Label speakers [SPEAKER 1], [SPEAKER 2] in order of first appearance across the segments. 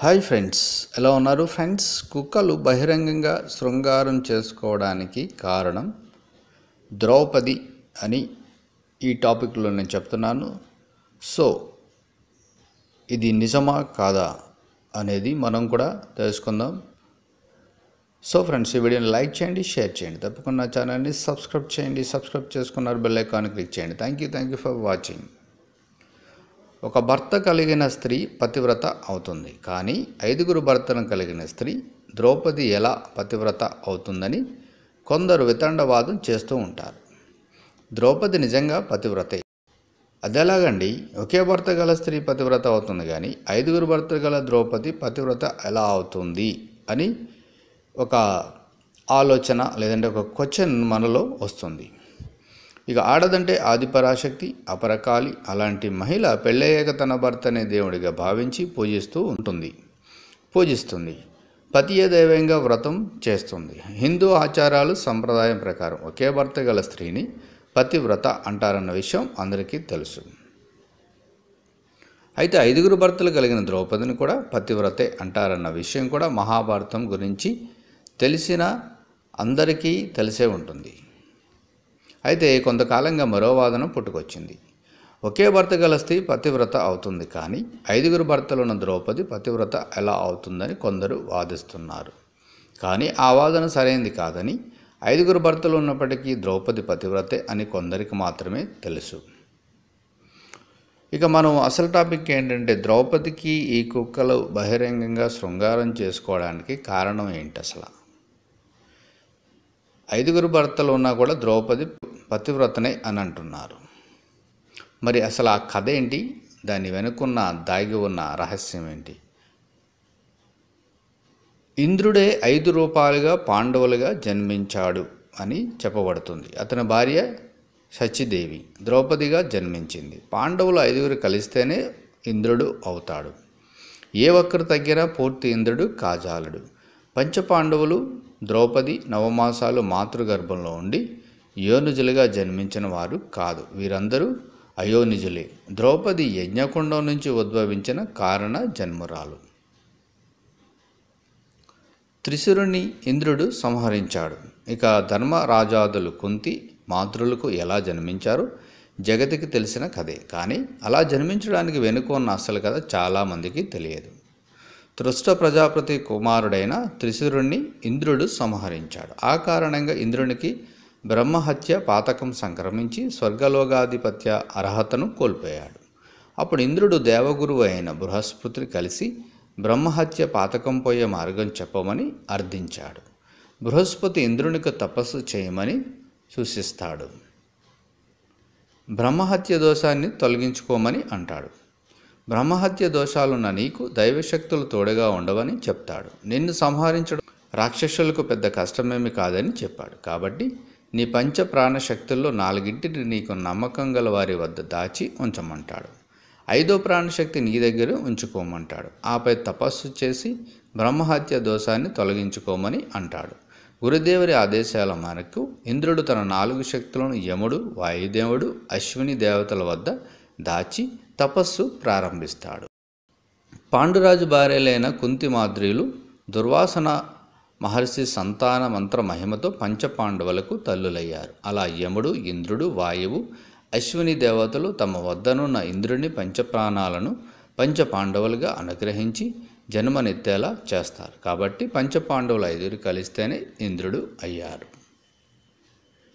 [SPEAKER 1] Hi friends, ఎలా ఉన్నారు friends? కుక్కలు బహిరంగంగా శృంగారం చేసుకోవడానికి కారణం ద్రౌపది అని ఈ టాపిక్లో నేను చెప్తున్నాను. సో ఇది నిజమా కాదా అనేది మనం కూడా తెలుసుకుందాం. సో ఫ్రెండ్స్, ఈ వీడియోని లైక్ చేయండి, షేర్ చేయండి, తప్పకుండా ఛానల్ని సబ్స్క్రైబ్ చేయండి. సబ్స్క్రైబ్ చేసుకున్నారు, బెల్ ఐకాన్ క్లిక్ చేయండి. Thank you for watching. ఒక భర్త కలిగిన స్త్రీ పతివ్రత అవుతుంది, కానీ 5 భర్తలను కలిగిన స్త్రీ ద్రౌపది ఎలా పతివ్రత అవుతుందని కొందరు వితండవాదం చేస్తూ ఉంటారు. ద్రౌపది నిజంగా పతివ్రతే. అదెలాగండి? ఒకే భర్త గల స్త్రీ పతివ్రత అవుతుంది, కానీ 5 భర్తలు గల ద్రౌపది పతివ్రత ఎలా అవుతుంది అని ఒక ఆలోచన లేదంటే ఒక క్వశ్చన్ మనలో వస్తుంది. ఇక ఆడదంటే ఆదిపరాశక్తి, అపరకాలి. అలాంటి మహిళ పెళ్ళయ్యాక తన భర్తనే దేవుడిగా భావించి పూజిస్తుంది. పతియే దైవంగా వ్రతం చేస్తుంది. హిందూ ఆచారాలు సంప్రదాయం ప్రకారం ఒకే భర్త గల స్త్రీని పతివ్రత అంటారన్న విషయం అందరికీ తెలుసు. అయితే 5 భర్తలు కలిగిన ద్రౌపదిని కూడా పతివ్రతే అంటారన్న విషయం కూడా మహాభారతం గురించి తెలిసిన అందరికీ తెలిసే ఉంటుంది. అయితే కొంతకాలంగా మరో వాదన పుట్టుకొచ్చింది. ఒకే భర్త గల స్త్రీ పతివ్రత అవుతుంది, కానీ 5 భర్తలున్న ద్రౌపది పతివ్రత ఎలా అవుతుందని కొందరు వాదిస్తున్నారు. కానీ ఆ వాదన సరైనది కాదని, 5 భర్తలు ఉన్నప్పటికీ ద్రౌపది పతివ్రతే అని కొందరికి మాత్రమే తెలుసు. ఇక మనం అసలు టాపిక్ ఏంటంటే, ద్రౌపదికి ఈ కుక్కలు బహిరంగంగా శృంగారం చేసుకోవడానికి కారణం ఏంటి? అసలు 5 భర్తలు ఉన్నా కూడా ద్రౌపది పతివ్రతనే అని అంటున్నారు. మరి అసలు ఆ కథ ఏంటి? దాని వెనుకున్న దాగి ఉన్న రహస్యం ఏంటి? ఇంద్రుడే 5 రూపాలుగా పాండవులుగా జన్మించాడు అని చెప్పబడుతుంది. అతని భార్య శచీదేవి ద్రౌపదిగా జన్మించింది. పాండవులు 5 కలిస్తేనే ఇంద్రుడు అవుతాడు. ఏ ఒక్కరు తగ్గినా పూర్తి ఇంద్రుడు కాజాలడు. పంచపాండవులు ద్రౌపది నవమాసాలు మాతృగర్భంలో ఉండి యోనిజులుగా జన్మించిన వారు కాదు. వీరందరూ అయోనిజులే. ద్రౌపది యజ్ఞకుండం నుంచి ఉద్భవించిన కారణ జన్మురాలు. త్రిశురుని ఇంద్రుడు సంహరించాడు. ఇక ధర్మరాజాదులు కుంతి మాతృలకు ఎలా జన్మించారో జగతికి తెలిసిన కథే. కానీ అలా జన్మించడానికి వెనుక ఉన్న అసలు కథ చాలామందికి తెలియదు. త్రుష్ట ప్రజాపతి కుమారుడైన త్రిశురుణ్ణి ఇంద్రుడు సంహరించాడు. ఆ కారణంగా ఇంద్రునికి బ్రహ్మహత్య పాతకం సంక్రమించి స్వర్గలోకాధిపత్య అర్హతను కోల్పోయాడు. అప్పుడు ఇంద్రుడు దేవగురువు అయిన బృహస్పతిని కలిసి బ్రహ్మహత్య పాతకం పోయే మార్గం చెప్పమని అర్థించాడు. బృహస్పతి ఇంద్రునికి తపస్సు చేయమని సూచిస్తాడు. బ్రహ్మహత్య దోషాన్ని తొలగించుకోమని అంటాడు. బ్రహ్మహత్య దోషాలున్న నీకు దైవశక్తులు తోడుగా ఉండవని చెప్తాడు. నిన్ను సంహరించడం రాక్షసులకు పెద్ద కష్టమేమి కాదని చెప్పాడు. కాబట్టి నీ పంచ ప్రాణశక్తుల్లో 4 నీకు నమ్మకం గల వారి వద్ద దాచి ఉంచమంటాడు. 5వ ప్రాణశక్తి నీ దగ్గర ఉంచుకోమంటాడు. ఆపై తపస్సు చేసి బ్రహ్మహత్య దోషాన్ని తొలగించుకోమని అంటాడు. గురుదేవుని ఆదేశాల మేరకు ఇంద్రుడు తన 4 శక్తులను యముడు, వాయుదేవుడు, అశ్విని దేవతల వద్ద దాచి తపస్సు ప్రారంభిస్తాడు. పాండురాజు భార్యలైన కుంతిమాద్రిలు దుర్వాసన మహర్షి సంతాన మంత్ర మహిమతో పంచపాండవులకు తల్లులయ్యారు. అలా యముడు, ఇంద్రుడు, వాయువు, అశ్విని దేవతలు తమ వద్దనున్న ఇంద్రుని పంచప్రాణాలను పంచపాండవులుగా అనుగ్రహించి జన్మనెత్తేలా చేస్తారు. కాబట్టి పంచపాండవులు 5 కలిస్తేనే ఇంద్రుడు అయ్యారు.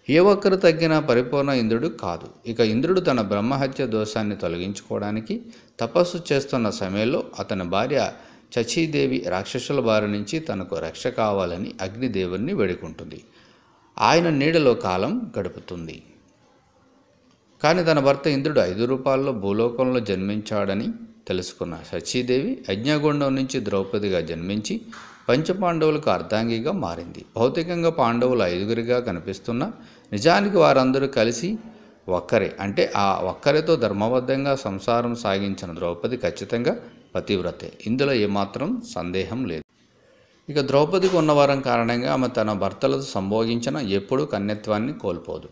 [SPEAKER 1] ఏ ఒక్కరు తగ్గినా పరిపూర్ణ ఇంద్రుడు కాదు. ఇక ఇంద్రుడు తన బ్రహ్మహత్య దోషాన్ని తొలగించుకోవడానికి తపస్సు చేస్తున్న సమయంలో అతని భార్య శచీదేవి రాక్షసుల బారి నుంచి తనకు రక్ష కావాలని అగ్నిదేవుని వేడుకుంటుంది. ఆయన నీడలో కాలం గడుపుతుంది. కానీ తన భర్త ఇంద్రుడు 5 రూపాల్లో భూలోకంలో జన్మించాడని తెలుసుకున్న శచీదేవి యజ్ఞగుండం నుంచి ద్రౌపదిగా జన్మించి పంచపాండవులకు అర్ధాంగిగా మారింది. భౌతికంగా పాండవులు 5 కనిపిస్తున్నా నిజానికి వారందరూ కలిసి ఒక్కరే. అంటే ఆ ఒక్కరితో ధర్మబద్ధంగా సంసారం సాగించిన ద్రౌపది ఖచ్చితంగా పతివ్రతే. ఇందులో ఏమాత్రం సందేహం లేదు. ఇక ద్రౌపదికి ఉన్నవారం కారణంగా ఆమె తన భర్తలతో సంభోగించిన ఎప్పుడూ కన్యత్వాన్ని కోల్పోదు.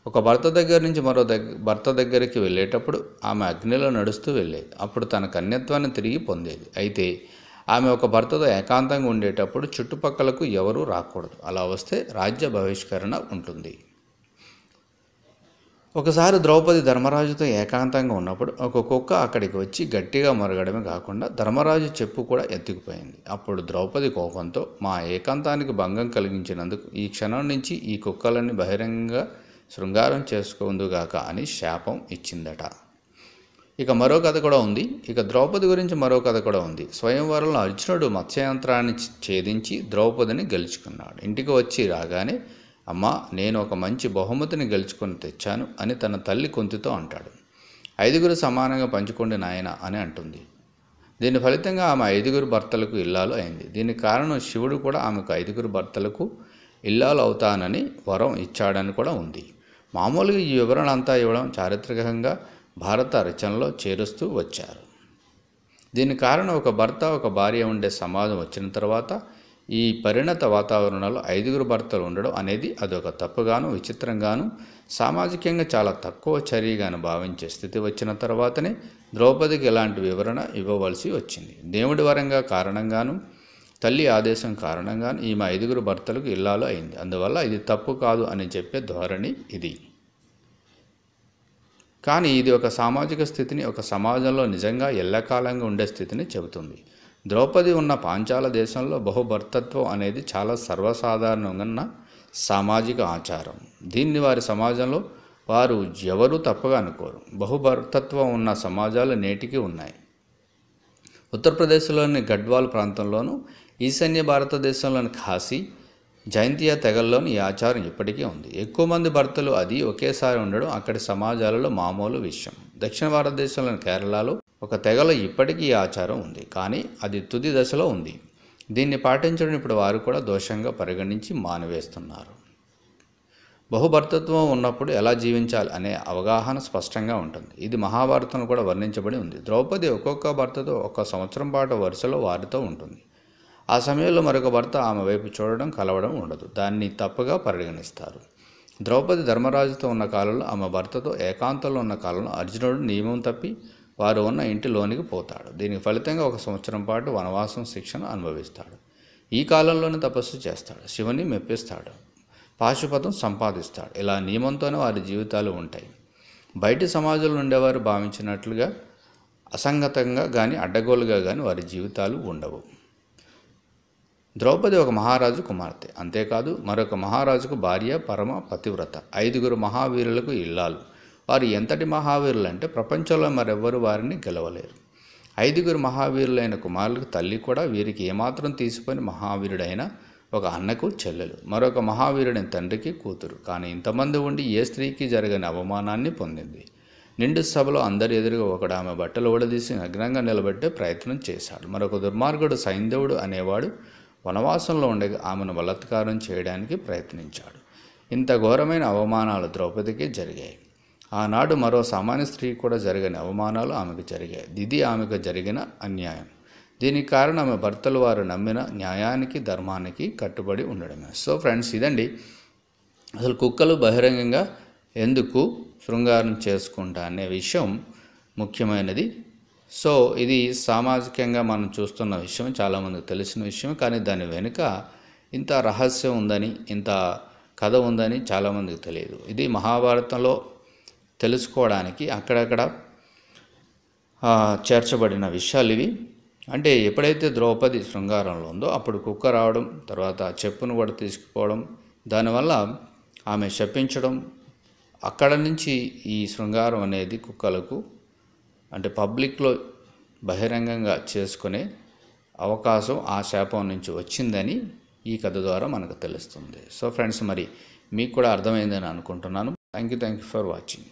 [SPEAKER 1] ఒక భర్త దగ్గర నుంచి మరో భర్త దగ్గరికి వెళ్ళేటప్పుడు ఆమె అగ్నిలో నడుస్తూ వెళ్ళేది. అప్పుడు తన కన్యత్వాన్ని తిరిగి పొందేది. అయితే ఆమె ఒక భర్తతో ఏకాంతంగా ఉండేటప్పుడు చుట్టుపక్కలకు ఎవరూ రాకూడదు. అలా వస్తే రాజ్య బహిష్కరణ ఉంటుంది. ఒకసారి ద్రౌపది ధర్మరాజుతో ఏకాంతంగా ఉన్నప్పుడు ఒక కుక్క అక్కడికి వచ్చి గట్టిగా మొరగడమే కాకుండా ధర్మరాజు చెప్పు కూడా ఎత్తుకుపోయింది. అప్పుడు ద్రౌపది కోపంతో, మా ఏకాంతానికి భంగం కలిగించినందుకు ఈ క్షణం నుంచి ఈ కుక్కలన్నీ బహిరంగంగా శృంగారం చేసుకుందుగాక అని శాపం ఇచ్చిందట. ఇక మరో కథ కూడా ఉంది. ఇక ద్రౌపది గురించి మరో కథ కూడా ఉంది. స్వయంవరంలో అర్జునుడు మత్స్యయంత్రాన్ని ఛేదించి ద్రౌపదిని గెలుచుకున్నాడు. ఇంటికి వచ్చి రాగానే, అమ్మా, నేను ఒక మంచి బహుమతిని గెలుచుకొని తెచ్చాను అని తన తల్లి కుంతితో అంటాడు. 5 సమానంగా పంచుకోండి నాయన అని అంటుంది. దీని ఫలితంగా ఆమె 5 భర్తలకు ఇల్లాలు అయింది. దీనికి కారణం శివుడు కూడా ఆమెకు 5 భర్తలకు ఇల్లాలు అవుతానని వరం ఇచ్చాడని కూడా ఉంది. మామూలుగా ఈ వివరణ అంతా ఇవ్వడం చారిత్రకంగా భారత రచనలో చేరుస్తూ వచ్చారు. దీనికి కారణం ఒక భర్త ఒక భార్య ఉండే సమాజం వచ్చిన తర్వాత ఈ పరిణత వాతావరణంలో 5 భర్తలు ఉండడం అనేది అదొక తప్పుగాను విచిత్రంగాను సామాజికంగా చాలా తక్కువ చర్యగాను భావించే స్థితి వచ్చిన తర్వాతనే ద్రౌపదికి ఇలాంటి వివరణ ఇవ్వవలసి వచ్చింది. దేవుడి వరంగా కారణంగాను తల్లి ఆదేశం కారణంగాను ఈమె 5 భర్తలకు ఇల్లాలు అయింది. అందువల్ల ఇది తప్పు కాదు అని చెప్పే ధోరణి ఇది. కానీ ఇది ఒక సామాజిక స్థితిని, ఒక సమాజంలో నిజంగా ఎల్లకాలంగా ఉండే స్థితిని చెబుతుంది. ద్రౌపది ఉన్న పాంచాల దేశంలో బహుభర్తత్వం అనేది చాలా సర్వసాధారణంగా సామాజిక ఆచారం. దీన్ని వారి సమాజంలో వారు ఎవరూ తప్పుగా అనుకోరు. బహుభర్తత్వం ఉన్న సమాజాలు నేటికి ఉన్నాయి. ఉత్తరప్రదేశ్లోని గడ్వాల్ ప్రాంతంలోనూ, ఈశాన్య భారతదేశంలోని కాశీ, జైంతియా తెగల్లోని ఈ ఆచారం ఇప్పటికీ ఉంది. ఎక్కువ మంది భర్తలు అది ఒకేసారి ఉండడం అక్కడి సమాజాలలో మామూలు విషయం. దక్షిణ భారతదేశంలోని కేరళలో ఒక తెగలో ఇప్పటికీ ఈ ఆచారం ఉంది, కానీ అది తుది దశలో ఉంది. దీన్ని పాటించడం ఇప్పుడు వారు కూడా దోషంగా పరిగణించి మానివేస్తున్నారు. బహుభర్తత్వం ఉన్నప్పుడు ఎలా జీవించాలి అనే అవగాహన స్పష్టంగా ఉంటుంది. ఇది మహాభారతంలో కూడా వర్ణించబడి ఉంది. ద్రౌపది ఒక్కొక్క భర్తతో 1 సంవత్సరం పాటు వరుసలో వారితో ఉంటుంది. ఆ సమయంలో మరొక భర్త ఆమె వైపు చూడడం, కలవడం ఉండదు. దాన్ని తప్పుగా పరిగణిస్తారు. ద్రౌపది ధర్మరాజుతో ఉన్న కాలంలో, ఆమె భర్తతో ఏకాంతంలో ఉన్న కాలంలో అర్జునుడు నియమం తప్పి వారు ఉన్న ఇంటిలోనికి పోతాడు. దీనికి ఫలితంగా 1 సంవత్సరం పాటు వనవాసం శిక్షణ అనుభవిస్తాడు. ఈ కాలంలోనే తపస్సు చేస్తాడు, శివుని మెప్పిస్తాడు, పాశుపతం సంపాదిస్తాడు. ఇలా నియమంతోనే వారి జీవితాలు ఉంటాయి. బయటి సమాజంలో ఉండేవారు భావించినట్లుగా అసంగతంగా కానీ అడ్డగోలుగా కానీ వారి జీవితాలు ఉండవు. ద్రౌపది ఒక మహారాజు కుమార్తె. అంతేకాదు మరొక మహారాజుకు భార్య, పరమ పతివ్రత. 5 మహావీరులకు ఇల్లాలు. వారు ఎంతటి మహావీరులు అంటే ప్రపంచంలో మరెవ్వరూ వారిని గెలవలేరు. 5 మహావీరులైన కుమారులకు తల్లి కూడా వీరికి ఏమాత్రం తీసిపోయిన మహావీరుడైన ఒక అన్నకు చెల్లెలు, మరొక మహావీరుడైన తండ్రికి కూతురు. కానీ ఇంతమంది ఉండి ఏ స్త్రీకి జరగని అవమానాన్ని పొందింది. నిండు సభలో అందరి ఎదురుగా ఒకడు ఆమె బట్టలు ఊడదీసి నగ్నంగా నిలబెట్టే ప్రయత్నం చేశాడు. మరొక దుర్మార్గుడు సైంధవుడు అనేవాడు వనవాసంలో ఉండగా ఆమెను బలాత్కారం చేయడానికి ప్రయత్నించాడు. ఇంత ఘోరమైన అవమానాలు ద్రౌపదికి జరిగాయి. ఆనాడు మరో సామాన్య స్త్రీ కూడా జరగని అవమానాలు ఆమెకు జరిగాయి. ఇది ఆమెకు జరిగిన అన్యాయం. దీనికి కారణం ఆమె భర్తలు వారు నమ్మిన న్యాయానికి, ధర్మానికి కట్టుబడి ఉండడమే. సో ఫ్రెండ్స్, ఇదండి అసలు కుక్కలు బహిరంగంగా ఎందుకు శృంగారం చేసుకుంటా అనే విషయం ముఖ్యమైనది. సో ఇది సామాజికంగా మనం చూస్తున్న విషయం, చాలామందికి తెలిసిన విషయం. కానీ దాని వెనుక ఇంత రహస్యం ఉందని, ఇంత కథ ఉందని చాలామందికి తెలియదు. ఇది మహాభారతంలో తెలుసుకోవడానికి అక్కడక్కడ చేర్చబడిన విషయాలు ఇవి. అంటే ఎప్పుడైతే ద్రౌపది శృంగారంలో ఉందో అప్పుడు కుక్క రావడం, తర్వాత చెప్పును కూడా తీసుకుపోవడం, దానివల్ల ఆమె శపించడం, అక్కడ నుంచి ఈ శృంగారం అనేది కుక్కలకు అంటే పబ్లిక్లో బహిరంగంగా చేసుకునే అవకాశం ఆ శాపం నుంచి వచ్చిందని ఈ కథ ద్వారా మనకు తెలుస్తుంది. సో ఫ్రెండ్స్, మరి మీకు కూడా అర్థమైందని అనుకుంటున్నాను. Thank you for watching.